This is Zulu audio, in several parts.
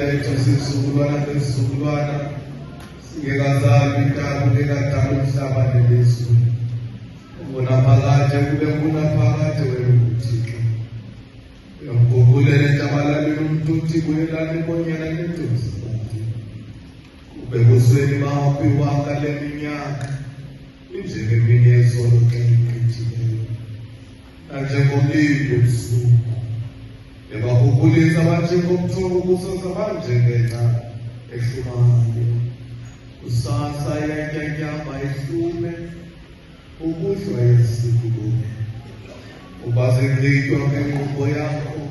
lethu sizukulwana nesizukulwana singekazali intaba ngekadala umhlaba nelizwe. Unaphakade kube kunaphakade wena uThixo. Uyamkhumbulele entabalaleni umuntu uthi kuyelani ibonyana lentozi bakhe. Ubebusweni bakho iwaka leminyaka injengeminye yezolo xa igqithileyo. Nanjengomlilo ebusuku. Ebakhumbulisa abanjengomthungo kusoza banjengena ehlumayo. Kusasa yanyanyama ihlume ukudlwa yesikhulume. Ubaze ngitwa ngenqubo yakho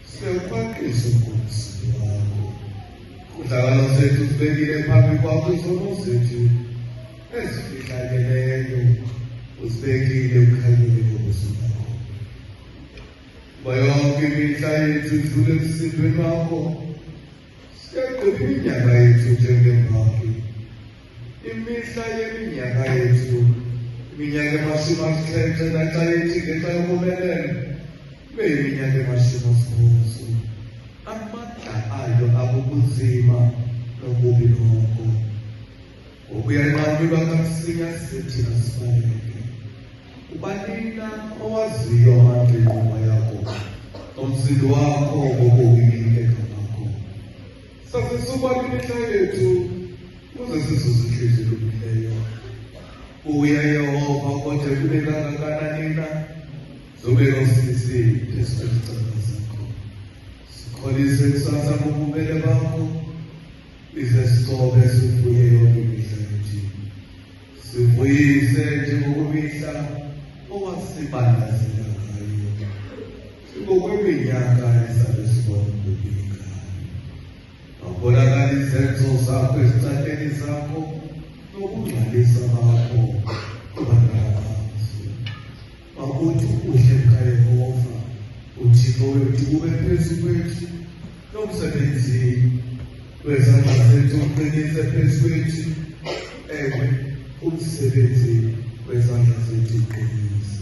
siyawuqaqisa umkhosi wakho. Udlakalo zethu sibekile phambi kwakho izono zethu ezifihlakeleyo usibekile ukhanyile ngobuso bakho. Bayonke imihla yethu idlule emsindweni wakho siyaqeda iminyaka yethu njengembali. Imihla yeminyaka yethu iminyaka emashumi asithethe naxa yethi ngenxa yokumelele kube yiminyaka emashumi asibhozo. Amandla ayo abubunzima nobubi noko. Ukuyanqanyulwa kamsinya sithina sibaleke. Ubanina owaziyo amaqhinga yakho nomsindo wakho ngokubikeke ngakho. Sasisubalula imihla yethu kuze sizuze inhliziyo yokuleyo. Uya Yehova kodwa kube kangakanani na zobe nosisiphi esicela zakho. Sikholise kusasa ngobubele bakho ize sicobe sivuye yonke imihla yethu. Sivuyise njengokubihla owasibandazela ngayo. Ngokweminyaka esabe sibona ukubikayo. Babonakala izenzo zakho ezicateni zakho nokungcwalisa bakho kubanabanzi. Makuthi uhle kaYehova uThixo wethu ube phezu kwethu nomsebenzini wezandla zethu uqinise phezu kwethu. Ewe umsebenzi wezandla zethu uqinise.